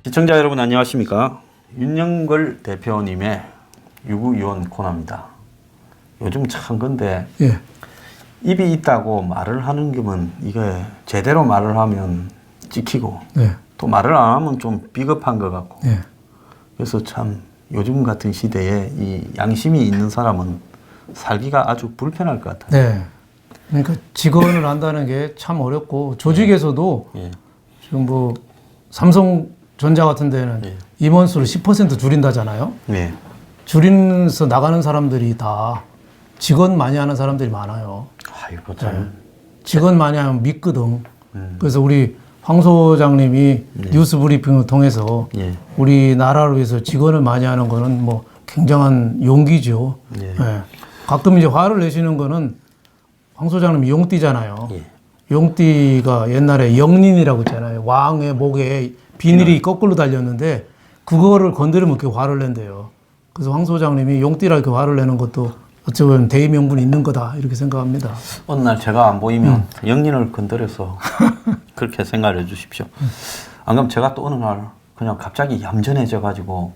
시청자 여러분 안녕하십니까. 윤영걸 대표님의 유구유원 코너입니다. 요즘 참 근데 입이 있다고 말을 하는 게면 이게 제대로 말을 하면 찍히고 또 말을 안 하면 좀 비겁한 것 같고 그래서 참 요즘 같은 시대에 이 양심이 있는 사람은 살기가 아주 불편할 것 같아요. 그러니까 직원을 한다는 게 참 어렵고 조직에서도 지금 뭐 삼성전자 같은 데는 임원수를 10% 줄인다잖아요. 줄이면서 나가는 사람들이 다 직원 많이 하는 사람들이 많아요. 아이고 참. 직원 많이 하면 믿거든. 그래서 우리 황 소장님이 뉴스 브리핑을 통해서 우리나라를 위해서 직원을 많이 하는 거는 뭐 굉장한 용기죠. 가끔 이제 화를 내시는 거는 황 소장님이 용띠잖아요. 용띠가 옛날에 영린이라고 있잖아요. 왕의 목에 비닐이 거꾸로 달렸는데 그거를 건드리면 그렇게 화를 낸대요. 그래서 황 소장님이 용띠라 이렇게 화를 내는 것도 어찌 보면 대의명분이 있는 거다 이렇게 생각합니다. 어느 날 제가 안 보이면 영린을 건드려서 그렇게 생각을 해주십시오. 안 그러면 제가 또 어느 날 그냥 갑자기 얌전해져 가지고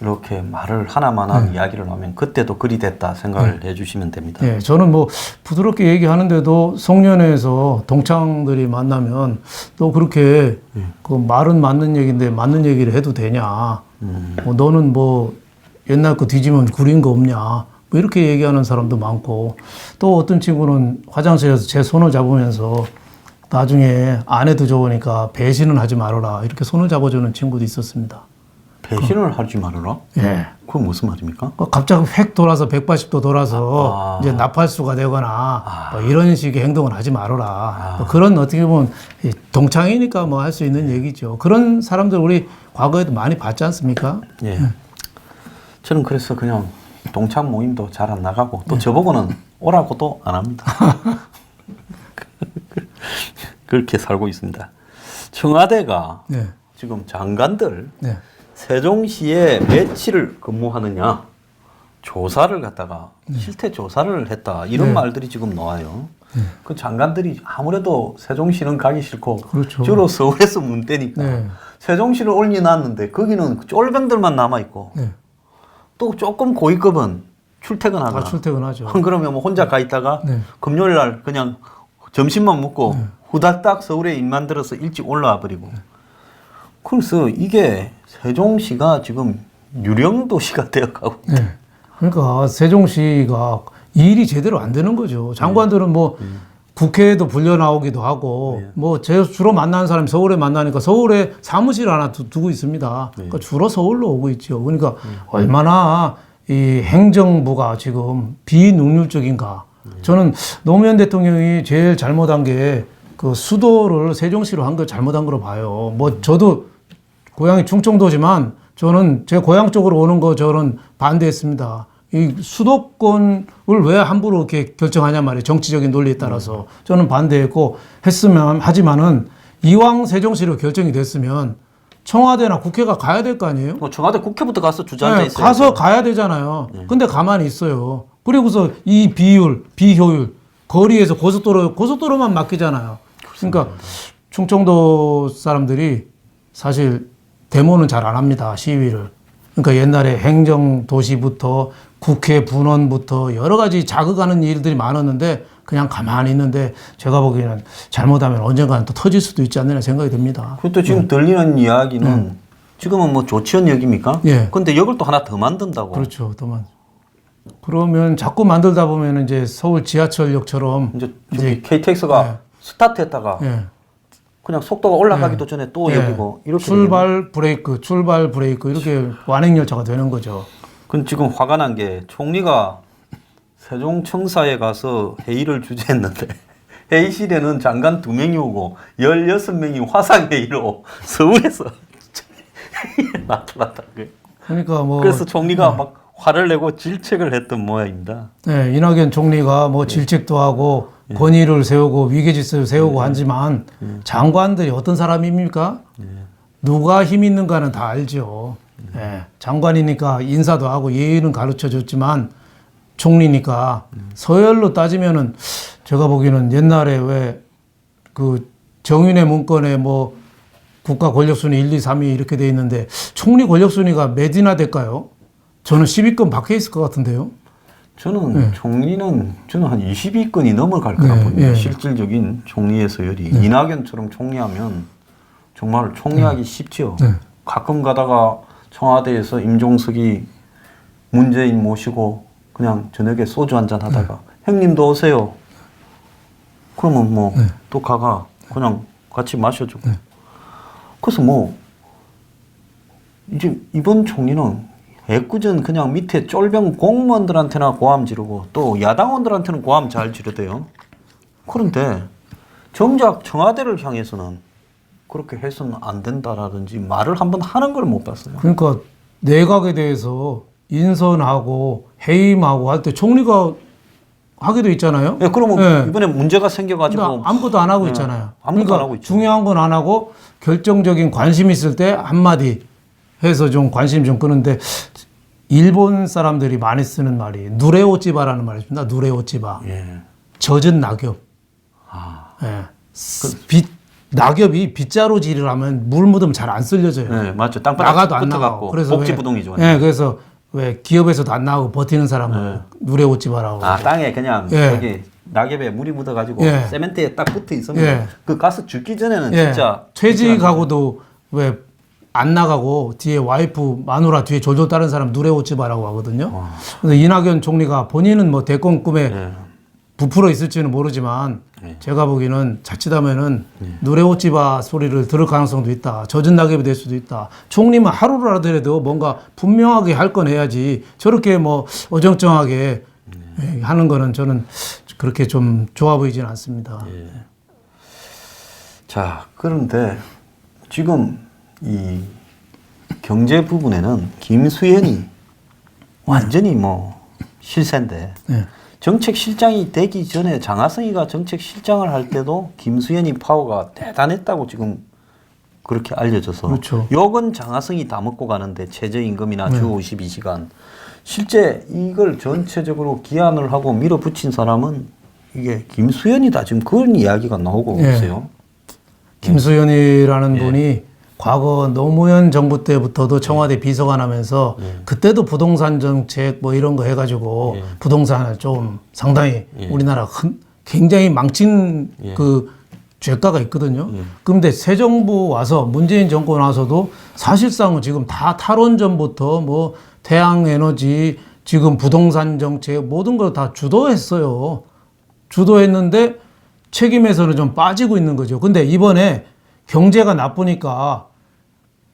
이렇게 말을 하나만 이야기를 하면 그때도 그리 됐다 생각을 해주시면 됩니다. 저는 뭐 부드럽게 얘기하는데도 송년회에서 동창들이 만나면 또 그렇게 그 말은 맞는 얘기인데 맞는 얘기를 해도 되냐? 뭐 너는 뭐 옛날 거 뒤지면 구린 거 없냐? 뭐 이렇게 얘기하는 사람도 많고 또 어떤 친구는 화장실에서 제 손을 잡으면서 나중에 아내도 좋으니까 배신은 하지 말아라 이렇게 손을 잡아주는 친구도 있었습니다. 배신을 하지 말아라? 그건 무슨 말입니까? 갑자기 획 돌아서 180도 돌아서 이제 나팔수가 되거나 뭐 이런 식의 행동을 하지 말아라. 뭐 그런 어떻게 보면 동창이니까 뭐 할 수 있는 얘기죠. 그런 사람들 우리 과거에도 많이 봤지 않습니까? 저는 그래서 그냥 동창 모임도 잘 안 나가고 또 저보고는 오라고도 안 합니다. 그렇게 살고 있습니다. 청와대가 지금 장관들 세종시에 며칠을 근무하느냐 조사를 갖다가 실태 조사를 했다 이런 말들이 지금 나와요. 그 장관들이 아무래도 세종시는 가기 싫고 주로 서울에서 문대니까 세종시를 올려놨는데 거기는 쫄병들만 남아있고 또 조금 고위급은 출퇴근하거나 출퇴근하죠. 그러면 뭐 혼자 가 있다가 금요일 날 그냥 점심만 먹고 후다닥 서울에 입 만들어서 일찍 올라와 버리고 그래서 이게 세종시가 지금 유령 도시가 되어가고 있다. 그러니까 세종시가 일이 제대로 안 되는 거죠. 장관들은 뭐 국회에도 불려 나오기도 하고 뭐 제가 주로 만나는 사람이 서울에 만나니까 서울에 사무실 하나 두고 있습니다. 그러니까 주로 서울로 오고 있죠. 그러니까 얼마나 이 행정부가 지금 비능률적인가. 저는 노무현 대통령이 제일 잘못한 게 그 수도를 세종시로 한 걸 잘못한 거로 봐요. 뭐 저도 고향이 충청도지만 저는 제 고향 쪽으로 오는 거 저는 반대했습니다. 이 수도권을 왜 함부로 이렇게 결정하냐 말이에요. 정치적인 논리에 따라서 저는 반대했고 하지만은 이왕 세종시로 결정이 됐으면 청와대나 국회가 가야 될 거 아니에요? 뭐 청와대 국회부터 가서 주저앉아 있어요. 가서 가야 되잖아요. 근데 가만히 있어요. 그리고서 이 비율, 비효율, 거리에서 고속도로만 맡기잖아요. 그러니까 충청도 사람들이 사실 데모는 잘 안 합니다. 시위를. 그러니까 옛날에 행정도시부터 국회 분원부터 여러 가지 자극하는 일들이 많았는데 그냥 가만히 있는데 제가 보기에는 잘못하면 언젠가는 또 터질 수도 있지 않느냐 생각이 듭니다. 그것도 지금 들리는 이야기는 지금은 뭐 조치현역입니까? 근데 역을 또 하나 더 만든다고. 그렇죠. 그러면 자꾸 만들다 보면 이제 서울 지하철역처럼 이제 KTX가 스타트했다가 그냥 속도가 올라가기도 전에 또 여기고 이렇게 출발 브레이크 이렇게 완행열차가 되는 거죠. 그럼 지금 화가 난 게 총리가 세종청사에 가서 회의를 주재했는데 회의실에는 장관 2명이 오고 16명이 화상회의로 서울에서 나타났다. 그러니까 뭐 그래서 총리가 막 화를 내고 질책을 했던 모양입니다. 네, 이낙연 총리가 뭐 질책도 하고 권위를 세우고 위계질서를 세우고 하지만 장관들이 어떤 사람입니까? 누가 힘 있는가는 다 알죠. 예, 장관이니까 인사도 하고 예의는 가르쳐 줬지만 총리니까 서열로 따지면은 제가 보기에는 옛날에 왜 그 정윤회 문건에 뭐 국가 권력순위 1, 2, 3위 이렇게 돼 있는데 총리 권력순위가 몇이나 될까요? 저는 10위권 밖에 있을 것 같은데요. 저는 총리는 저는 한 20위권이 넘어갈 거라고 봅니다. 실질적인 총리의 서열이. 이낙연처럼 총리하면 정말 총리하기 쉽죠. 가끔 가다가 청와대에서 임종석이 문재인 모시고 그냥 저녁에 소주 한잔 하다가 형님도 오세요. 그러면 뭐 또 가가 그냥 같이 마셔주고. 그래서 뭐 이제 이번 총리는 애꿎은 그냥 밑에 쫄병 공무원들한테나 고함 지르고 또 야당원들한테는 고함 잘 지르대요. 그런데 정작 청와대를 향해서는 그렇게 해서는 안 된다라든지 말을 한번 하는 걸 못 봤어요. 그러니까 내각에 대해서 인선하고 해임하고 할 때 총리가 하게 돼 있잖아요. 네, 그러면 이번에 문제가 생겨가지고 아무것도 안 하고 있잖아요. 아무것도 그러니까 안 하고 있죠. 중요한 건 안 하고 결정적인 관심 있을 때 한마디 해서 좀 관심 좀 끄는데 일본 사람들이 많이 쓰는 말이 누레오찌바라는 말이 있습니다. 누레오찌바. 젖은 낙엽. 예. 낙엽이 빗자루질을 하면 물 묻으면 잘 안 쓸려져요. 네, 맞죠. 땅바닥 나가도 안 나가고. 나가고 그래서 복지부동이 좋아요. 예, 그래서 왜 기업에서도 안 나가고 버티는 사람은 누레오찌바라고. 아, 땅에 그냥 여기 낙엽에 물이 묻어가지고 세멘트에 딱 붙어 있으면 그 가스 죽기 전에는 진짜 퇴직하고도 왜 안 나가고 뒤에 와이프 마누라 뒤에 졸졸 따른 사람 누레오찌바라고 하거든요. 그래서 이낙연 총리가 본인은 뭐 대권 꿈에 부풀어 있을지는 모르지만 제가 보기에는 자칫하면은 누레오찌바 소리를 들을 가능성도 있다. 젖은 낙엽이 될 수도 있다. 총리는 하루라도 뭔가 분명하게 할 건 해야지 저렇게 뭐 어정쩡하게 하는 거는 저는 그렇게 좀 좋아 보이지는 않습니다. 자, 그런데 지금 이 경제 부분에는 김수현이 완전히 뭐 실세인데 정책실장이 되기 전에 장하성이가 정책실장을 할 때도 김수현이 파워가 대단했다고 지금 그렇게 알려져서 그렇죠. 욕은 장하성이 다 먹고 가는데 최저임금이나 주 52시간 실제 이걸 전체적으로 기한을 하고 밀어붙인 사람은 이게 김수현이다. 지금 그런 이야기가 나오고 있어요. 김수현이라는 분이 과거 노무현 정부 때부터도 청와대 비서관 하면서 그때도 부동산 정책 뭐 이런 거 해가지고 부동산을 좀 상당히 우리나라 굉장히 망친 그 죄가가 있거든요. 그런데 새 정부 와서 문재인 정권 와서도 사실상은 지금 다 탈원전부터 뭐 태양에너지 지금 부동산 정책 모든 걸 다 주도했어요. 주도했는데 책임에서는 좀 빠지고 있는 거죠. 근데 이번에 경제가 나쁘니까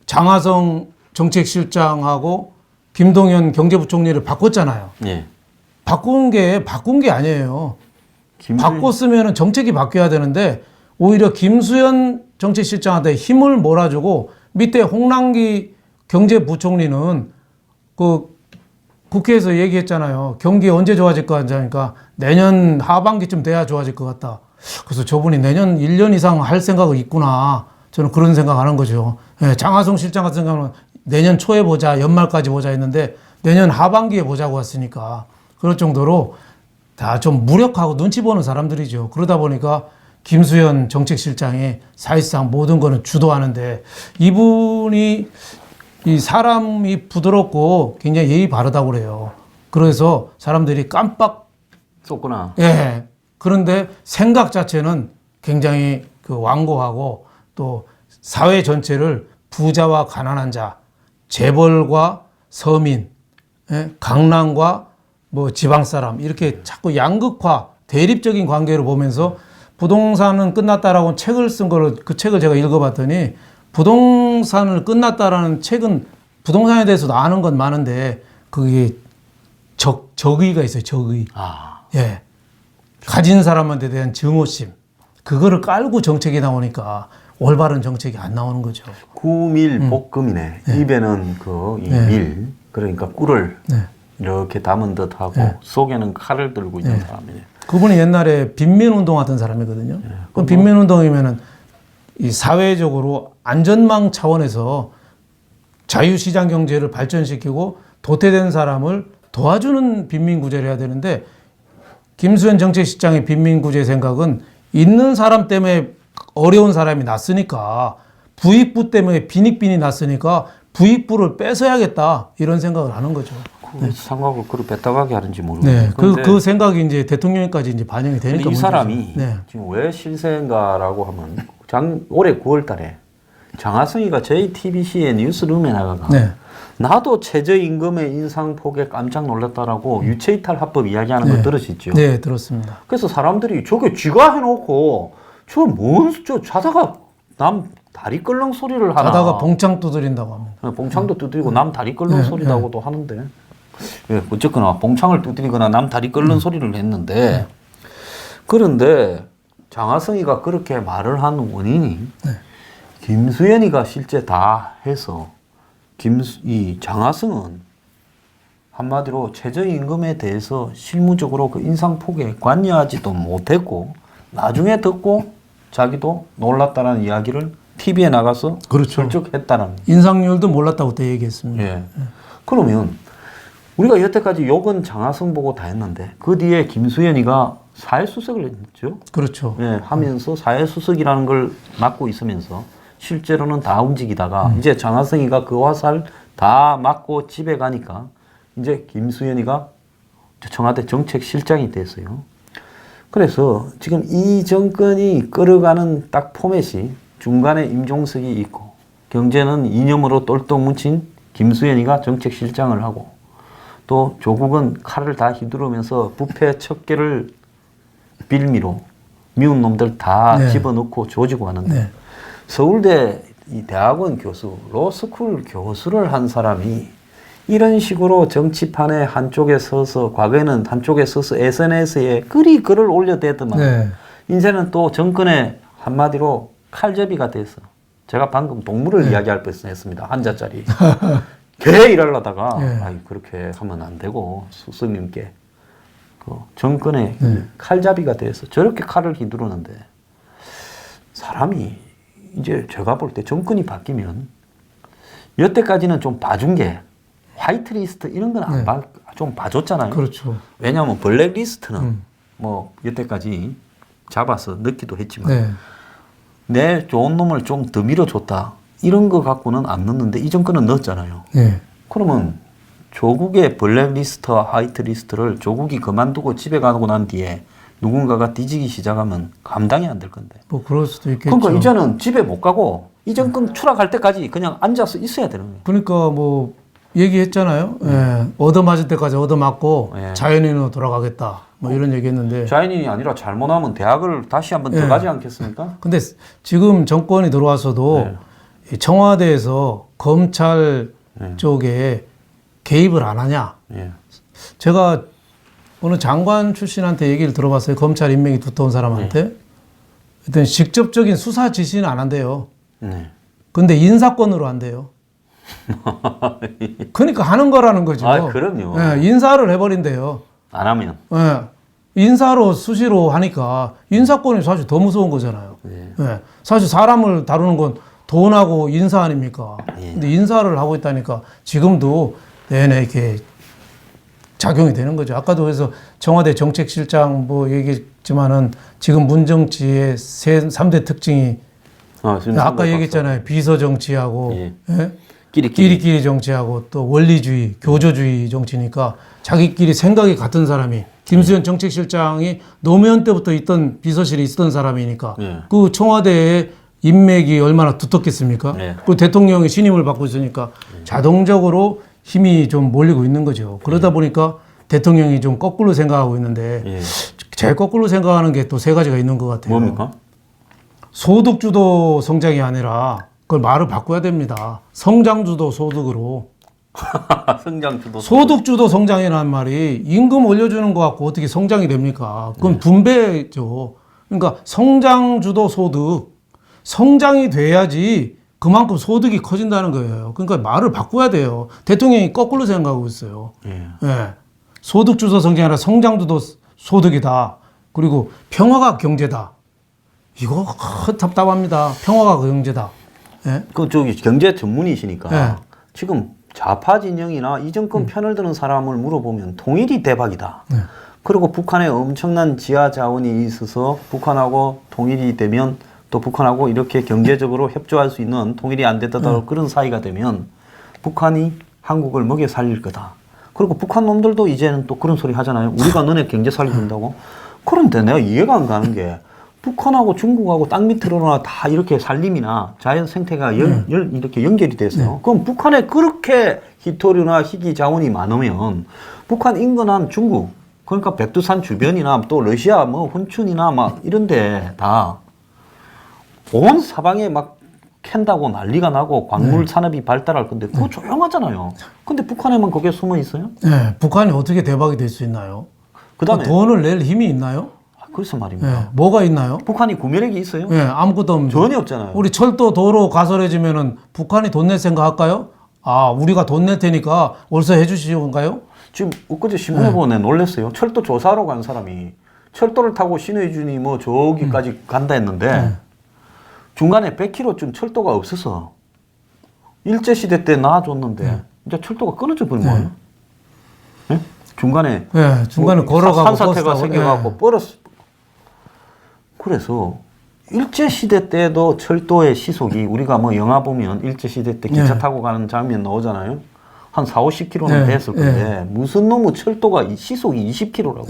장하성 정책실장하고 김동연 경제부총리를 바꿨잖아요. 바꾼 게 아니에요. 바꿨으면 정책이 바뀌어야 되는데 오히려 김수현 정책실장한테 힘을 몰아주고 밑에 홍남기 경제부총리는 그 국회에서 얘기했잖아요. 경기 언제 좋아질 것 같냐니까 내년 하반기쯤 돼야 좋아질 것 같다. 그래서 저분이 내년 1년 이상 할 생각이 있구나. 저는 그런 생각하는 거죠. 장하성 실장 같은 경우는 내년 초에 보자, 연말까지 보자 했는데 내년 하반기에 보자고 했으니까 그럴 정도로 다 좀 무력하고 눈치 보는 사람들이죠. 그러다 보니까 김수현 정책실장이 사실상 모든 거는 주도하는데 이분이 이 사람이 부드럽고 굉장히 예의 바르다고 그래요. 그래서 사람들이 깜빡 쏟구나. 그런데 생각 자체는 굉장히 그 완고하고 또 사회 전체를 부자와 가난한 자, 재벌과 서민, 강남과 뭐 지방 사람 이렇게 자꾸 양극화, 대립적인 관계로 보면서 부동산은 끝났다라고 책을 쓴 거를 그 책을 제가 읽어봤더니 부동산을 끝났다라는 책은 부동산에 대해서도 아는 건 많은데 그게 적의가 있어요. 적의. 가진 사람한테 대한 증오심. 그거를 깔고 정책이 나오니까 올바른 정책이 안 나오는 거죠. 구밀 볶음이네. 입에는 그 밀 그러니까 꿀을 이렇게 담은 듯하고 속에는 칼을 들고 있는 사람이에요. 그분이 옛날에 빈민운동 하던 사람이거든요. 그럼 빈민운동이면은 이 사회적으로 안전망 차원에서 자유시장 경제를 발전시키고 도태된 사람을 도와주는 빈민구제를 해야 되는데 김수현 정책실장의 빈민구제 생각은 있는 사람 때문에 어려운 사람이 났으니까 부익부 때문에 빈익빈이 났으니까 부익부를 뺏어야겠다 이런 생각을 하는 거죠. 그 생각을 그렇게 뺐다가게 하는지 모르겠어요. 네, 그 생각이 이제 대통령까지 이제 반영이 되니까 이 사람이 네. 지금 왜 실세인가라고 하면 올해 9월달에 장하성이가 JTBC의 뉴스룸에 나가가 네. 나도 최저임금의 인상폭에 깜짝 놀랐다라고 유체이탈 합법 이야기하는 거 들으셨죠? 네, 들었습니다. 그래서 사람들이 저게 쥐가 해놓고 저 자다가 남 다리 끌렁 소리를 하나. 자다가 봉창 두드린다고 합니다. 봉창도 두드리고 남 다리 끌렁 소리라고도 하는데. 예, 어쨌거나 봉창을 두드리거나 남 다리 끌렁 소리를 했는데 그런데 장하성이가 그렇게 말을 한 원인이 김수현이가 실제 다 해서 이 장하성은 한마디로 최저임금에 대해서 실무적으로 그 인상폭에 관여하지도 못했고 나중에 듣고 자기도 놀랐다는 이야기를 TV에 나가서 그렇죠. 슬쩍 했다는. 인상률도 몰랐다고 또 얘기했습니다. 예. 그러면 우리가 여태까지 욕은 장하성 보고 다 했는데 그 뒤에 김수현이가 사회수석을 했죠. 그렇죠. 예, 하면서 사회수석이라는 걸 맡고 있으면서 실제로는 다 움직이다가 이제 장하성이가 그 화살 다 맞고 집에 가니까 이제 김수현이가 청와대 정책실장이 됐어요. 그래서 지금 이 정권이 끌어가는 딱 포맷이 중간에 임종석이 있고 경제는 이념으로 똘똘 뭉친 김수현이가 정책실장을 하고 또 조국은 칼을 다 휘두르면서 부패 척결을 빌미로 미운 놈들 다 집어넣고 조지고 하는데 서울대 이 대학원 교수, 로스쿨 교수를 한 사람이 이런 식으로 정치판에 한쪽에 서서 과거에는 한쪽에 서서 SNS에 그리 글을 올려대더만 이제는 또 정권의 한마디로 칼제비가 돼서 제가 방금 동물을 이야기할 뻔했습니다. 한자짜리. 개 일하려다가 아이 그렇게 하면 안 되고 스승님께 그 정권의 칼잡이가 돼서 저렇게 칼을 휘두르는데 사람이 이제 제가 볼 때 정권이 바뀌면 여태까지는 좀 봐준 게 화이트리스트 이런 건 좀 봐줬잖아요. 그렇죠. 왜냐하면 블랙리스트는 뭐 여태까지 잡아서 넣기도 했지만 내 좋은 놈을 좀 더 밀어줬다 이런 거 갖고는 안 넣는데 이 정권은 넣었잖아요. 그러면 조국의 블랙리스트와 화이트리스트를 조국이 그만두고 집에 가고 난 뒤에 누군가가 뒤지기 시작하면 감당이 안 될 건데. 뭐 그럴 수도 있겠죠. 그러니까 이제는 집에 못 가고 이 정권 추락할 때까지 그냥 앉아서 있어야 되는 거예요. 그러니까 뭐 얘기했잖아요. 얻어맞을 때까지 얻어맞고 자연인으로 돌아가겠다. 뭐 이런 얘기했는데. 자연인이 아니라 잘못하면 대학을 다시 한번 더 가지 않겠습니까? 근데 지금 정권이 들어와서도 청와대에서 검찰 쪽에 개입을 안 하냐. 제가 어느 장관 출신한테 얘기를 들어봤어요. 검찰 인맥이 두터운 사람한테. 일단 직접적인 수사 지시는 안 한대요. 근데 인사권으로 한대요. 그러니까 하는 거라는 거죠. 아, 그럼요. 인사를 해버린대요. 안 하면. 인사로 수시로 하니까 인사권이 사실 더 무서운 거잖아요. 사실 사람을 다루는 건 돈하고 인사 아닙니까? 근데 인사를 하고 있다니까 지금도 내내 이렇게 작용이 되는 거죠. 아까도 그래서 청와대 정책실장 뭐 얘기했지만은 지금 문정치의 3대 특징이 아까 얘기했잖아요. 비서 정치하고 끼리끼리 정치하고 또 원리주의, 교조주의 정치니까 자기끼리 생각이 같은 사람이 김수현 정책실장이 노무현 때부터 있던 비서실에 있었던 사람이니까 그 청와대에 인맥이 얼마나 두텁겠습니까? 그 대통령이 신임을 받고 있으니까 자동적으로 힘이 좀 몰리고 있는 거죠. 그러다 보니까 대통령이 좀 거꾸로 생각하고 있는데 제일 거꾸로 생각하는 게 또 3가지가 있는 것 같아요. 뭡니까? 소득주도 성장이 아니라 그걸 말을 바꿔야 됩니다. 성장주도 소득으로. 성장주도 소득주도 성장이라는 말이 임금 올려주는 거 갖고 어떻게 성장이 됩니까? 그건 분배죠. 그러니까 성장주도 소득. 성장이 돼야지 그만큼 소득이 커진다는 거예요. 그러니까 말을 바꿔야 돼요. 대통령이 거꾸로 생각하고 있어요. 예. 소득 주도 성장이 아니라 성장 주도 소득이다. 그리고 평화가 경제다. 이거 답답합니다. 평화가 경제다. 예? 그 저기 경제 전문이시니까 예. 지금 좌파 진영이나 이 정권 편을 드는 사람을 물어보면 통일이 대박이다. 그리고 북한에 엄청난 지하 자원이 있어서 북한하고 통일이 되면 또 북한하고 이렇게 경제적으로 협조할 수 있는 통일이 안 되더라도 그런 사이가 되면 북한이 한국을 먹여 살릴 거다. 그리고 북한 놈들도 이제는 또 그런 소리 하잖아요. 우리가 너네 경제 살려준다고. 그런데 내가 이해가 안 가는 게 북한하고 중국하고 땅 밑으로나 다 이렇게 살림이나 자연 생태가 이렇게 연결이 됐어요. 그럼 북한에 그렇게 희토류나 희귀 자원이 많으면 북한 인근한 중국, 그러니까 백두산 주변이나 또 러시아 뭐 훈춘이나 막 이런데 다 온 사방에 막 캔다고 난리가 나고 광물 산업이 발달할 건데 그거 조용하잖아요. 근데 북한에만 거기에 숨어 있어요? 네, 북한이 어떻게 대박이 될 수 있나요? 그다음에 돈을 낼 힘이 있나요? 그래서 말입니다. 네, 뭐가 있나요? 북한이 구매력이 있어요? 네, 아무것도 없는. 전혀 없잖아요. 우리 철도 도로 가설해지면은 북한이 돈 낼 생각 할까요? 아, 우리가 돈 낼 테니까 월세 해주시는가요? 지금 엊그제 신문에 보고 내가 놀랐어요. 철도 조사하러 간 사람이 철도를 타고 신의준이 뭐 저기까지 간다 했는데 중간에 100km쯤 철도가 없어서 일제시대 때 놔줬는데 이제 철도가 끊어져 버린 거예요. 네? 중간에 중간에 뭐 걸어가고 산사태가 생겨갖고 버렸어. 그래서 일제시대 때도 철도의 시속이 우리가 뭐 영화 보면 일제시대 때 기차 타고 가는 장면 나오잖아요. 한 4, 50km는 됐을 건데 무슨 놈의 철도가 시속이 20km라고.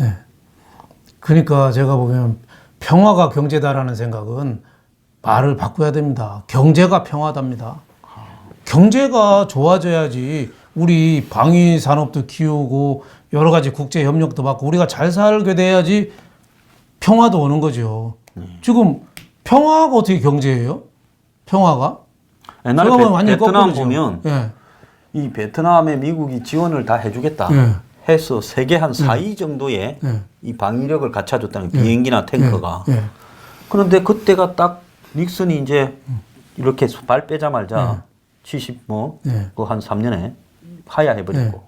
그러니까 제가 보면 평화가 경제다라는 생각은 말을 바꿔야 됩니다. 경제가 평화답니다. 경제가 좋아져야지 우리 방위 산업도 키우고 여러 가지 국제 협력도 받고 우리가 잘 살게 돼야지 평화도 오는 거죠. 지금 평화가 어떻게 경제예요? 평화가? 옛날에 베트남 거꾸로죠. 보면 이 베트남에 미국이 지원을 다 해주겠다 해서 세계 한 4위 정도의 이 방위력을 갖춰줬다는 비행기나 탱커가. 그런데 그때가 딱 닉슨이 이제 이렇게 발 빼자마자 70 뭐 그 한 3년에 하야해버리고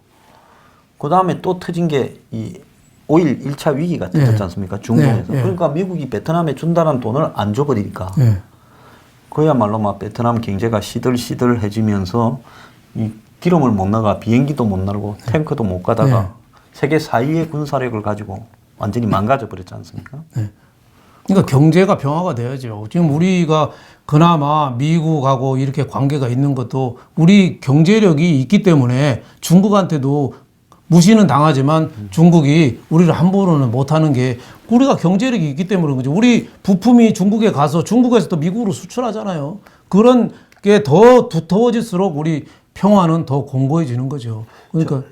그 다음에 또 터진 게 이 5.1 1차 위기가 터졌지 않습니까? 중동에서. 그러니까 미국이 베트남에 준다는 돈을 안 줘버리니까 그야말로 막 베트남 경제가 시들시들해지면서 이 기름을 못 나가 비행기도 못 날고 탱크도 못 가다가 세계 4위의 군사력을 가지고 완전히 망가져 버렸지 않습니까? 그러니까 경제가 평화가 돼야죠. 지금 우리가 그나마 미국하고 이렇게 관계가 있는 것도 우리 경제력이 있기 때문에 중국한테도 무시는 당하지만 중국이 우리를 함부로는 못하는 게 우리가 경제력이 있기 때문에 그죠. 우리 부품이 중국에 가서 중국에서 또 미국으로 수출하잖아요. 그런 게 더 두터워질수록 우리 평화는 더 공고해지는 거죠. 그러니까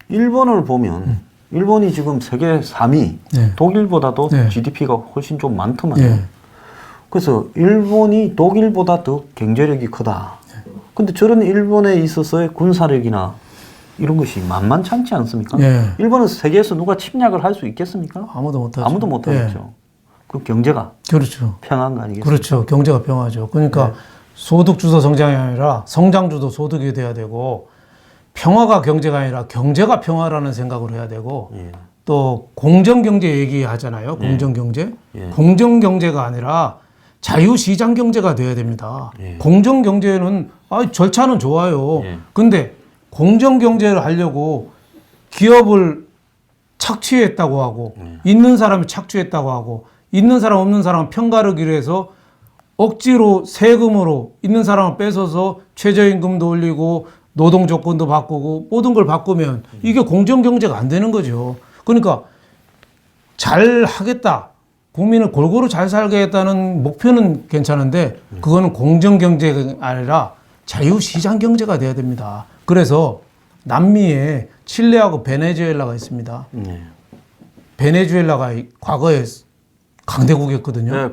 일본을 보면 일본이 지금 세계 3위, 독일보다도 GDP가 훨씬 좀 많더만요. 그래서 일본이 독일보다 더 경제력이 크다. 근데 저런 일본에 있어서의 군사력이나 이런 것이 만만찮지 않습니까? 일본은 세계에서 누가 침략을 할 수 있겠습니까? 아무도 못하죠. 아무도 못하겠죠. 그 경제가 그렇죠. 평화한 거 아니겠습니까? 그렇죠. 경제가 평화죠. 그러니까 소득 주도 성장이 아니라 성장 주도 소득이 돼야 되고 평화가 경제가 아니라 경제가 평화라는 생각을 해야 되고 또 공정경제 얘기하잖아요. 공정경제. 공정경제가 아니라 자유시장경제가 돼야 됩니다. 공정경제는 절차는 좋아요. 근데 공정경제를 하려고 기업을 착취했다고 하고 있는 사람이 착취했다고 하고 있는 사람 없는 사람 편가르기로 해서 억지로 세금으로 있는 사람을 뺏어서 최저임금도 올리고 노동 조건도 바꾸고 모든 걸 바꾸면 이게 공정경제가 안 되는 거죠. 그러니까 잘 하겠다. 국민을 골고루 잘 살게 했다는 목표는 괜찮은데 그거는 공정경제가 아니라 자유시장경제가 돼야 됩니다. 그래서 남미에 칠레하고 베네수엘라가 있습니다. 베네수엘라가 과거에 강대국이었거든요.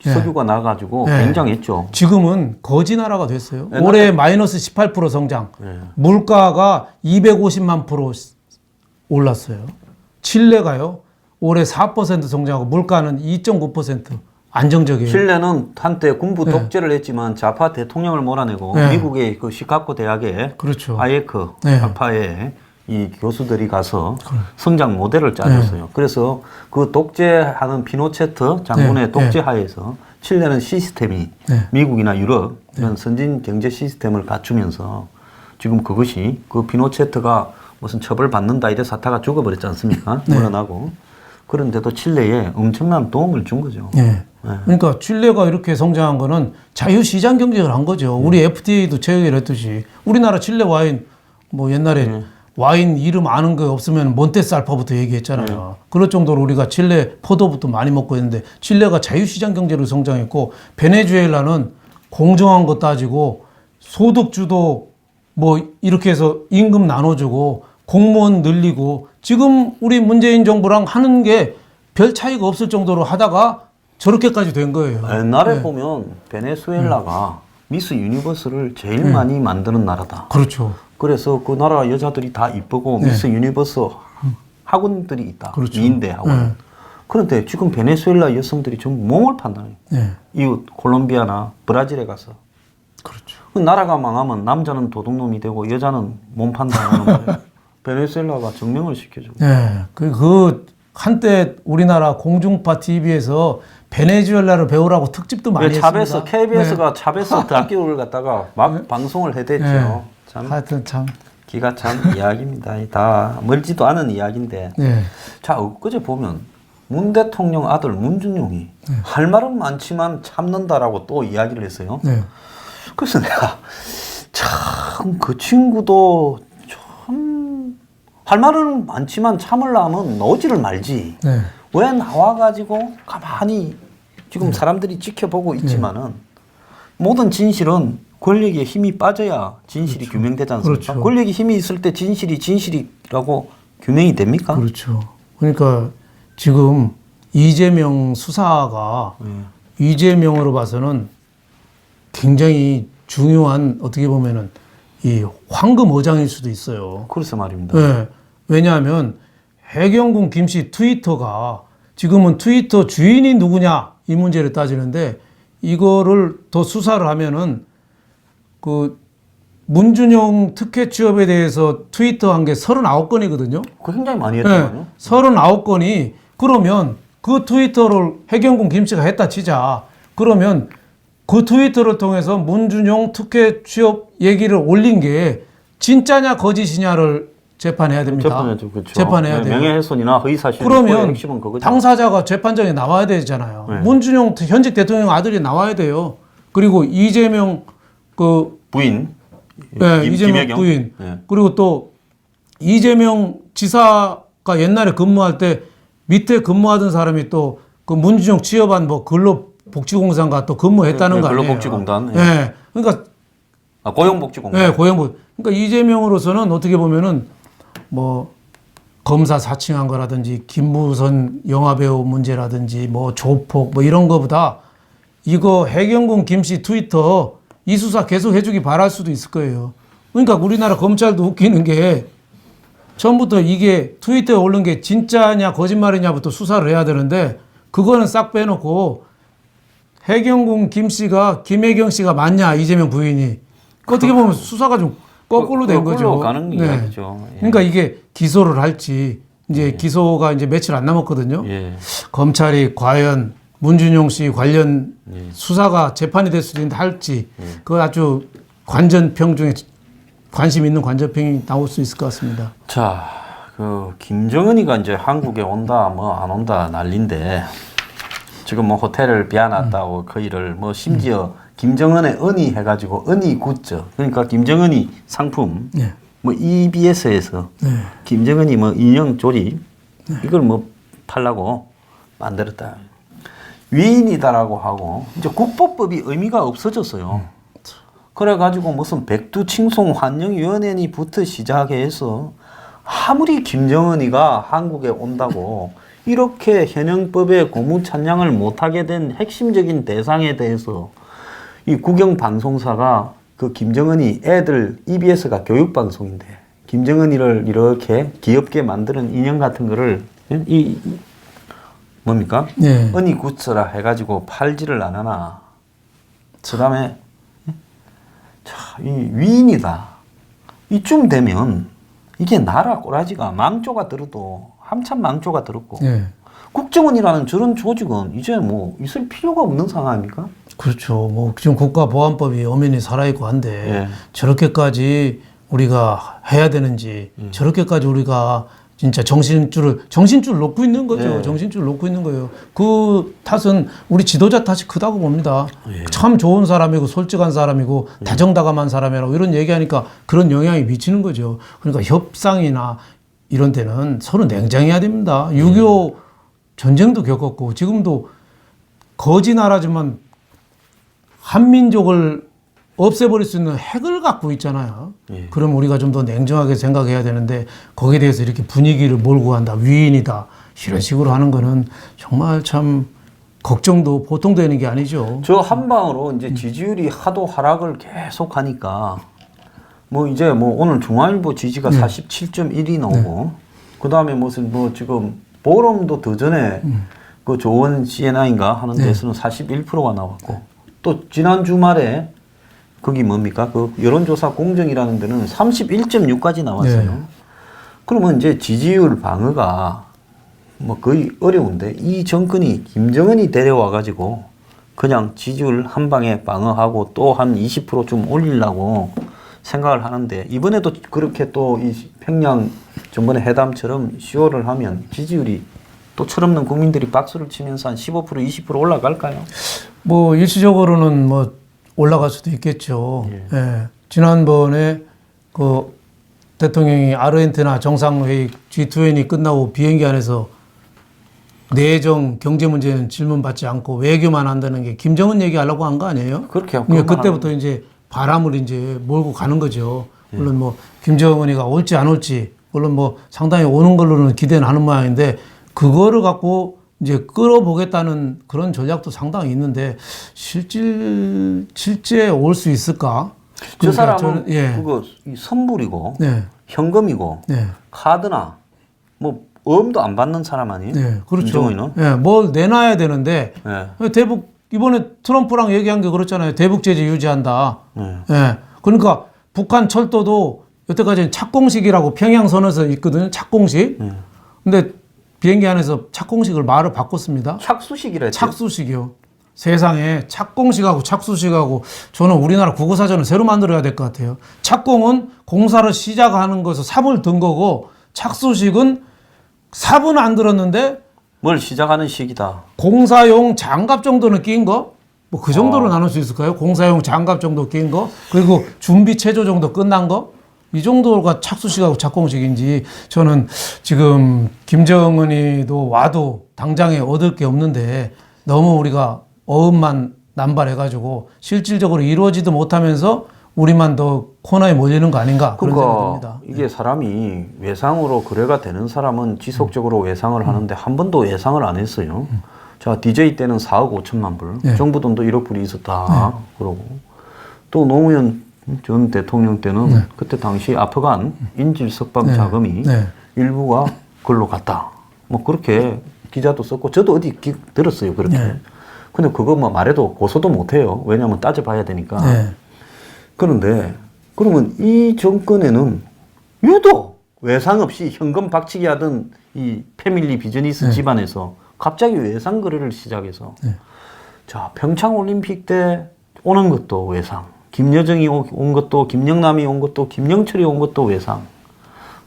석유가 나가지고 굉장했죠. 지금은 거지 나라가 됐어요. 올해 마이너스 18% 성장. 물가가 250만 % 올랐어요. 칠레가요. 올해 4% 성장하고 물가는 2.9% 안정적이에요. 칠레는 한때 군부 네. 독재를 했지만 좌파 대통령을 몰아내고 네. 미국의 그 시카고 대학에 그렇죠. 아예크 네. 좌파의 이 교수들이 가서 성장 모델을 짜줬어요. 그래서 그 독재하는 피노체트 장군의 네. 독재하에서 칠레는 시스템이 네. 미국이나 유럽 이런 선진 경제 시스템을 갖추면서 지금 그것이 그 피노체트가 무슨 처벌 받는다 이래 사타가 죽어버렸지 않습니까? 네. 물러나고. 그런데도 칠레에 엄청난 도움을 준 거죠. 네. 그러니까 칠레가 이렇게 성장한 거는 자유시장 경쟁을 한 거죠. 우리 FTA도 제 얘기를 했듯이 우리나라 칠레 와인 뭐 옛날에 와인 이름 아는 거 없으면 몬테살파부터 얘기했잖아요. 그럴 정도로 우리가 칠레 포도부터 많이 먹고 있는데 칠레가 자유시장 경제로 성장했고 베네수엘라는 공정한 거 따지고 소득주도 뭐 이렇게 해서 임금 나눠주고 공무원 늘리고 지금 우리 문재인 정부랑 하는 게 별 차이가 없을 정도로 하다가 저렇게까지 된 거예요. 옛날에 보면 베네수엘라가 미스 유니버스를 제일 많이 만드는 나라다. 그렇죠. 그래서 그 나라 여자들이 다 이쁘고 미스 유니버스 학원들이 있다. 그렇죠. 미인대 학원. 그런데 지금 베네수엘라 여성들이 전부 몸을 판단해요. 이웃 콜롬비아나 브라질에 가서. 그렇죠. 그 나라가 망하면 남자는 도둑놈이 되고 여자는 몸 판단하는 거예요. 베네수엘라가 증명을 시켜주고. 네. 그 한때 우리나라 공중파 TV에서 베네수엘라를 배우라고 특집도 많이 했습니다. 차베스, KBS가 차베스 다큐를 갖다가 막 방송을 해댔죠. 참 하여튼 참. 기가 찬 이야기입니다. 다 멀지도 않은 이야기인데. 네. 자, 엊그제 보면 문 대통령 아들 문준용이 할 말은 많지만 참는다라고 또 이야기를 했어요. 네. 그래서 내가 참 그 친구도 참 할 말은 많지만 참으려면 너지를 말지. 네. 왜 나와가지고 가만히 지금 사람들이 지켜보고 있지만은 모든 진실은 권력의 힘이 빠져야 진실이 규명되지 않습니까? 그렇죠. 권력의 힘이 있을 때 진실이 진실이라고 규명이 됩니까? 그렇죠. 그러니까 지금 이재명 수사가 이재명으로 봐서는 굉장히 중요한 어떻게 보면은 이 황금 어장일 수도 있어요. 그래서 말입니다. 네. 왜냐하면 해경군 김씨 트위터가 지금은 트위터 주인이 누구냐 이 문제를 따지는데 이거를 더 수사를 하면은 그 문준용 특혜 취업에 대해서 트위터한 게 39건이거든요. 그 굉장히 많이 했잖아요. 네. 39건이 그러면 그 트위터를 해경군 김씨가 했다 치자. 그러면 그 트위터를 통해서 문준용 특혜 취업 얘기를 올린 게 진짜냐 거짓이냐를 재판해야 됩니다. 재판해야죠. 그렇죠. 재판해야 돼요. 명예훼손이나 허위사실 그러면 핵심은 그거죠. 당사자가 재판장에 나와야 되잖아요. 네. 문준용 현직 대통령 아들이 나와야 돼요. 그리고 이재명 그 부인, 네, 이재명 김혜경. 부인 네. 그리고 또 이재명 지사가 옛날에 근무할 때 밑에 근무하던 사람이 또 그 문준용 취업한 뭐 근로복지공단가 또 근무했다는 거 아니에요? 근로복지공단. 네. 그러니까 고용복지공단. 네, 고용복. 그러니까 이재명으로서는 어떻게 보면은 뭐 검사 사칭한 거라든지 김무선 영화배우 문제라든지 뭐 조폭 뭐 이런 거보다 이거 해경군 김씨 트위터 이 수사 계속 해주기 바랄 수도 있을 거예요. 그러니까 우리나라 검찰도 웃기는 게 처음부터 이게 트위터에 올린 게 진짜냐 거짓말이냐부터 수사를 해야 되는데 그거는 싹 빼놓고 해경군 김씨가 김혜경 씨가 맞냐 이재명 부인이 어떻게 보면 수사가 좀 거꾸로 된 거죠. 거꾸로 가는 이야기죠. 예. 그러니까 이게 기소를 할지 이제 기소가 이제 며칠 안 남았거든요. 예. 검찰이 과연 문준용 씨 관련 수사가 재판이 될 수도 있는데 할지 그 아주 관전평 중에 관심 있는 관전평이 나올 수 있을 것 같습니다. 자, 그 김정은이가 이제 한국에 온다 뭐 안 온다 난리인데 지금 뭐 호텔을 비워놨다고 그 일을 뭐 심지어 김정은의 은이 해가지고 은이 굿즈 그러니까 김정은이 상품 네. 뭐 EBS에서 김정은이 뭐 인형 조립 이걸 뭐 팔라고 만들었다. 위인이다라고 하고 이제 국보법이 의미가 없어졌어요. 그래가지고 무슨 백두칭송 환영위원회니부터 시작해서 아무리 김정은이가 한국에 온다고 이렇게 현행법에 고무찬양을 못하게 된 핵심적인 대상에 대해서 이 국영방송사가 그 김정은이 애들 EBS가 교육방송인데 김정은이를 이렇게 귀엽게 만드는 인형 같은 거를 뭡니까? 네. 은이 굳혀라 해가지고 팔지를 안 하나. 그다음에 자, 이 위인이다. 이쯤 되면 이게 나라 꼬라지가 망조가 들어도 한참 망조가 들었고 네. 국정원이라는 저런 조직은 이제 뭐 있을 필요가 없는 상황입니까? 그렇죠. 뭐 지금 국가보안법이 엄연히 살아있고 한데 예. 저렇게까지 우리가 해야 되는지 저렇게까지 우리가 진짜 정신줄 놓고 있는 거죠. 예. 정신줄 놓고 있는 거예요. 그 탓은 우리 지도자 탓이 크다고 봅니다. 예. 참 좋은 사람이고 솔직한 사람이고 다정다감한 사람이라고 이런 얘기하니까 그런 영향이 미치는 거죠. 그러니까 협상이나 이런 데는 서로 냉정해야 됩니다. 6.25 전쟁도 겪었고 지금도 거지 나라지만 한민족을 없애버릴 수 있는 핵을 갖고 있잖아요. 예. 그럼 우리가 좀 더 냉정하게 생각해야 되는데 거기에 대해서 이렇게 분위기를 몰고 간다. 위인이다. 이런 식으로 하는 거는 정말 참 걱정도 보통 되는 게 아니죠. 저 한방으로 이제 지지율이 하도 하락을 계속 하니까 뭐 이제 뭐 오늘 중앙일보 지지가 47.1이 나오고 그 다음에 무슨 뭐 지금 보름도 더 전에 그 조원 CNI인가 하는 데서는 41%가 나왔고 또 지난 주말에 거기 뭡니까? 그 여론조사 공정이라는 데는 31.6까지 나왔어요. 네. 그러면 이제 지지율 방어가 뭐 거의 어려운데 이 정권이 김정은이 데려와 가지고 그냥 지지율 한 방에 방어하고 또 한 20%좀 올리려고 생각을 하는데 이번에도 그렇게 또 이 평양 전번에 회담처럼 10월을 하면 지지율이 또 철없는 국민들이 박수를 치면서 한 15% 20% 올라갈까요? 뭐 일시적으로는 뭐 올라갈 수도 있겠죠. 예. 지난번에 그 대통령이 아르헨티나 정상회의 G20이 끝나고 비행기 안에서 내정 경제 문제는 질문받지 않고 외교만 한다는 게 김정은 얘기하려고 한 거 아니에요? 그렇게 하고 그러니까 그때부터 이제 바람을 이제 몰고 가는 거죠. 물론 뭐 김정은이가 올지 안 올지 물론 뭐 상당히 오는 걸로는 기대는 하는 모양인데 그거를 갖고 이제 끌어보겠다는 그런 전략도 상당히 있는데 실제 올 수 있을까? 저 그러니까 사람은 저는, 그거 이 선불이고 네. 현금이고 네. 카드나 뭐 어음도 안 받는 사람 아니에요? 네, 그렇죠. 김정은은? 예, 뭘 내놔야 되는데 네. 대북 이번에 트럼프랑 얘기한 게 그렇잖아요. 대북 제재 유지한다. 네. 예. 그러니까 북한 철도도 여태까지 착공식이라고 평양 선에서 있거든요. 착공식. 근데 비행기 안에서 착공식을 말을 바꿨습니다. 착수식이라 했죠. 착수식이요. 세상에 착공식하고 착수식하고 저는 우리나라 국어사전을 새로 만들어야 될 것 같아요. 착공은 공사를 시작하는 것에서 삽을 든 거고 착수식은 삽은 안 들었는데 뭘 시작하는 시기다. 공사용 장갑 정도는 끼인 거? 뭐 그 정도로 나눌 수 있을까요? 공사용 장갑 정도 끼인 거? 그리고 준비 체조 정도 끝난 거? 이 정도가 착수식하고 착공식인지 저는 지금 김정은이도 와도 당장에 얻을 게 없는데 너무 우리가 어음만 남발해가지고 실질적으로 이루어지도 못하면서 우리만 더 코너에 몰리는 거 아닌가 그런 생각이 듭니다. 이게 사람이 외상으로 거래가 되는 사람은 지속적으로 외상을 하는데 한 번도 외상을 안 했어요. 자, DJ 때는 4억 5천만 불, 네. 정부 돈도 1억 불이 있었다. 그러고 또 노무현 전 대통령 때는 그때 당시 아프간 인질 석방 자금이 일부가 글로 갔다. 뭐 그렇게 기자도 썼고 저도 어디 들었어요. 그렇게. 근데 그거 뭐 말해도 고소도 못 해요. 왜냐하면 따져봐야 되니까. 그런데 그러면 이 정권에는 유독 외상 없이 현금 박치기 하던 이 패밀리 비즈니스 집안에서 갑자기 외상 거래를 시작해서 자, 평창 올림픽 때 오는 것도 외상. 김여정이 온 것도, 김영남이 온 것도, 김영철이 온 것도 외상.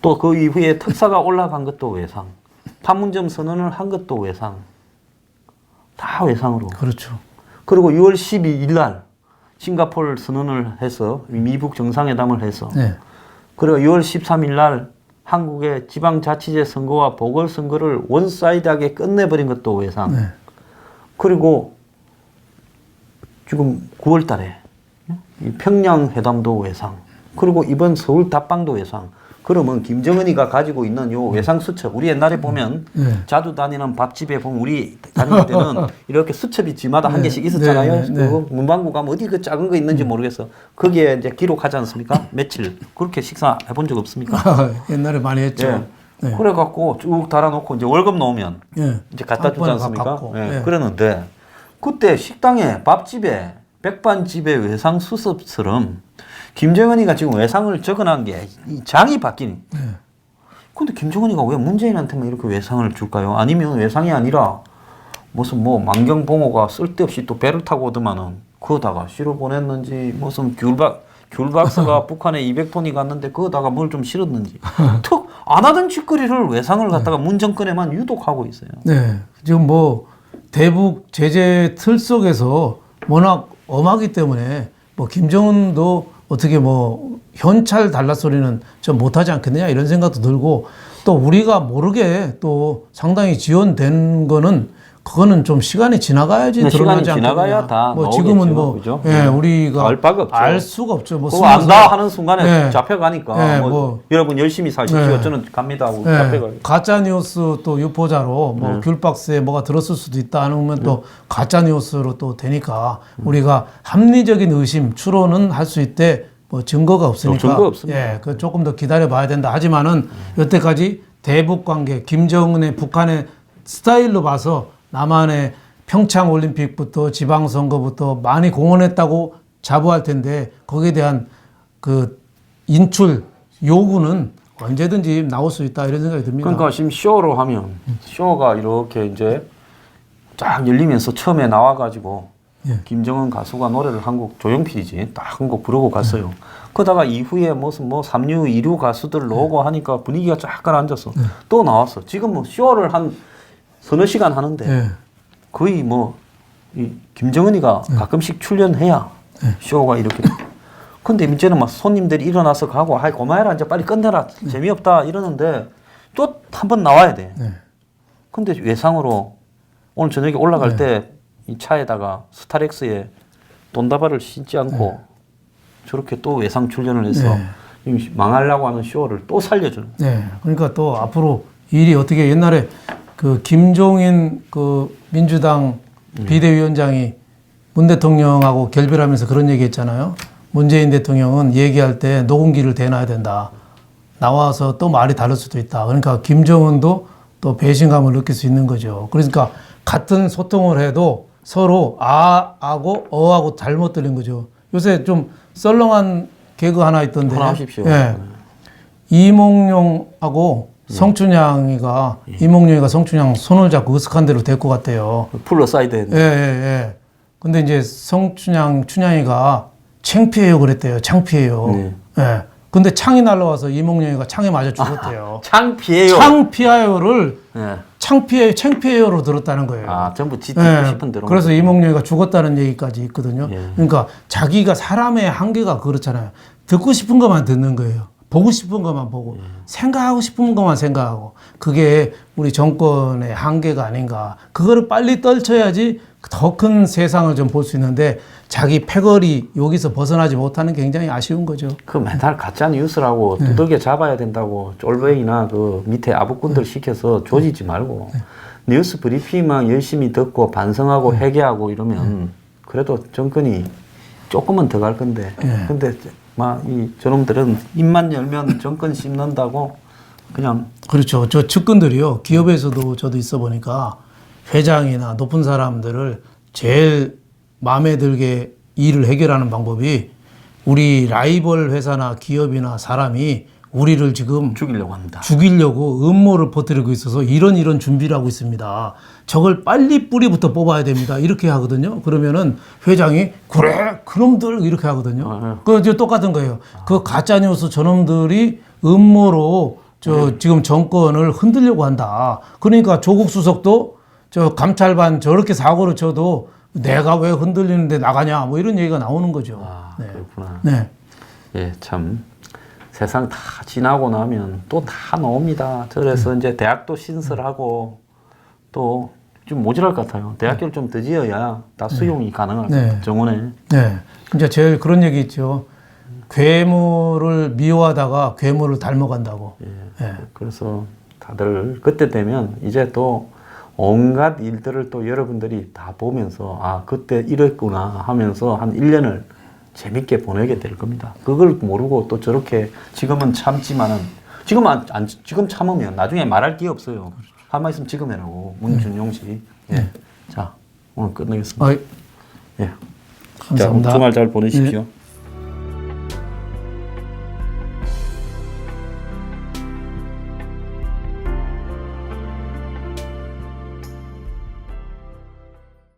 또 그 이후에 특사가 올라간 것도 외상. 판문점 선언을 한 것도 외상. 다 외상으로. 그렇죠. 그리고 6월 12일 날 싱가포르 선언을 해서 미북 정상회담을 해서 그리고 6월 13일 날 한국의 지방자치제 선거와 보궐선거를 원사이드하게 끝내버린 것도 외상. 그리고 지금 9월 달에 이 평양 회담도 외상. 그리고 이번 서울 답방도 외상. 그러면 김정은이가 가지고 있는 요 외상 수첩. 우리 옛날에 보면 자주 다니는 밥집에 보면 우리 다닐 때는 이렇게 수첩이 집마다 한 개씩 있었잖아요. 그거 문방구 가면 어디 그 작은 거 있는지 모르겠어. 거기에 이제 기록하지 않습니까? 며칠. 그렇게 식사 해본 적 없습니까? 옛날에 많이 했죠. 네. 그래갖고 쭉 달아놓고 이제 월급 나오면 예. 이제 갖다 주지 않습니까? 갖고. 예. 예. 그랬는데 그때 식당에 밥집에 백반집에 외상 수습처럼 김정은이가 지금 외상을 적어놓은 게 이 장이 바뀌니. 예. 근데 김정은이가 왜 문재인한테만 이렇게 외상을 줄까요? 아니면 외상이 아니라 무슨 뭐 만경봉호가 쓸데없이 또 배를 타고 오더만은 그거다가 실어 보냈는지 무슨 귤박스가 북한에 200톤이 갔는데 그거다가 뭘 좀 실었는지 툭 안 하던 짓거리를 외상을 갖다가 문정권에만 유독하고 있어요. 네. 지금 뭐 대북 제재 틀 속에서 워낙 엄하기 때문에 뭐 김정은도 어떻게 뭐 현찰 달라 소리는 좀 못하지 않겠느냐 이런 생각도 들고 또 우리가 모르게 또 상당히 지원된 거는 그거는 좀 시간이 지나가야지 드러나지 시간이 지나가야 않겠느냐. 다 뭐 나오겠죠, 지금은 뭐 그죠? 예, 우리가 알 바가 없죠. 알 수가 없죠. 뭐 그거 안다 하는 순간에 네. 잡혀가니까 네, 뭐 여러분 열심히 사십시오. 네. 저는 갑니다 하고 네. 잡혀가요. 가짜 뉴스 또 유포자로 뭐 귤박스에 뭐가 들었을 수도 있다 하면 또 가짜 뉴스로 또 되니까 우리가 합리적인 의심 추론은 할 수 있대 뭐 증거가 없으니까 증거 없습니다. 예, 그 조금 더 기다려 봐야 된다. 하지만은 여태까지 대북 관계 김정은의 북한의 스타일로 봐서 남한의 평창 올림픽부터 지방선거부터 많이 공헌했다고 자부할 텐데 거기에 대한 그 인출 요구는 언제든지 나올 수 있다 이런 생각이 듭니다. 그러니까 지금 쇼로 하면 쇼가 이렇게 이제 쫙 열리면서 처음에 나와가지고 예. 김정은 가수가 노래를 한 곡 조용필이지 딱 한 곡 부르고 갔어요. 그러다가 이후에 무슨 뭐 3류, 2류 가수들 나오고 하니까 분위기가 쫙 가라앉았어. 또 나왔어. 지금 뭐 쇼를 한 서너 시간 하는데 예. 거의 뭐 이 김정은이가 가끔씩 출연해야 쇼가 이렇게. 근데 이제는 막 손님들이 일어나서 가고 하이 고마해라 이제 빨리 끝내라 재미없다 이러는데 또 한 번 나와야 돼. 네. 근데 외상으로 오늘 저녁에 올라갈 때 이 차에다가 스타렉스에 돈다발을 신지 않고 저렇게 또 외상 출연을 해서 이 망하려고 하는 쇼를 또 살려주는. 네. 그러니까 또 앞으로 일이 어떻게 옛날에 그 김종인 그 민주당 비대위원장이 문 대통령하고 결별하면서 그런 얘기 했잖아요. 문재인 대통령은 얘기할 때 녹음기를 대놔야 된다. 나와서 또 말이 다를 수도 있다. 그러니까 김정은도 또 배신감을 느낄 수 있는 거죠. 그러니까 같은 소통을 해도 서로 아하고 어하고 잘못 들린 거죠. 요새 좀 썰렁한 개그 하나 있던데. 하나 하십시오. 예. 이몽룡하고 성춘향이가 이몽룡이가 성춘향 손을 잡고 으슥한 대로 데리고 갔대요. 풀러 사이드. 예. 근데 이제 춘향이가 창피해요 그랬대요. 창피해요. 네. 예. 근데 창이 날라와서 이몽룡이가 창에 맞아 죽었대요. 창피해요. 창피해요를 네. 창피해요로 들었다는 거예요. 아, 전부 듣고 예. 싶은 대로. 그래서 이몽룡이가 죽었다는 얘기까지 있거든요. 예. 그러니까 자기가 사람의 한계가 그렇잖아요. 듣고 싶은 것만 듣는 거예요. 보고 싶은 것만 보고 생각하고 싶은 것만 생각하고 그게 우리 정권의 한계가 아닌가. 그거를 빨리 떨쳐야지 더 큰 세상을 좀 볼 수 있는데 자기 패거리 여기서 벗어나지 못하는 게 굉장히 아쉬운 거죠. 그 맨날 가짜 뉴스라고 두들겨 잡아야 된다고 쫄보이나 그 밑에 아부꾼들 시켜서 조지지 말고 뉴스 브리핑만 열심히 듣고 반성하고 회개하고 이러면 그래도 정권이 조금은 더 갈 건데 근데 막 이 저놈들은 입만 열면 정권 씹는다고 그냥 그렇죠. 저 측근들이요. 기업에서도 저도 있어 보니까 회장이나 높은 사람들을 제일 마음에 들게 일을 해결하는 방법이 우리 라이벌 회사나 기업이나 사람이 우리를 지금 죽이려고 합니다. 죽이려고 음모를 퍼뜨리고 있어서 이런 준비를 하고 있습니다. 저걸 빨리 뿌리부터 뽑아야 됩니다. 이렇게 하거든요. 그러면은 회장이 그래 그놈들 이렇게 하거든요. 그 이제 똑같은 거예요. 그 가짜 뉴스 저놈들이 음모로 지금 정권을 흔들려고 한다. 그러니까 조국 수석도 저 감찰반 저렇게 사고를 쳐도 내가 왜 흔들리는데 나가냐 뭐 이런 얘기가 나오는 거죠. 아, 그렇구나. 네. 예, 참 세상 다 지나고 나면 또 다 나옵니다. 그래서 이제 대학도 신설하고 또 좀 모자랄 것 같아요. 대학교를 좀 더 지어야 다 수용이 가능할 것 같아요. 정원에. 네. 이제 제일 그런 얘기 있죠. 괴물을 미워하다가 괴물을 닮아간다고. 예. 그래서 다들 그때 되면 이제 또 온갖 일들을 또 여러분들이 다 보면서 아 그때 이랬구나 하면서 한 1년을 재밌게 보내게 될 겁니다. 그걸 모르고 또 저렇게 지금은 참지만은 지금 참으면 나중에 말할 기회 없어요. 할 말 있으면 지금 해라고. 문준용 씨. 예. 자, 오늘 끝내겠습니다. 아, 예. 감사합니다. 자, 주말 잘 보내십시오. 예.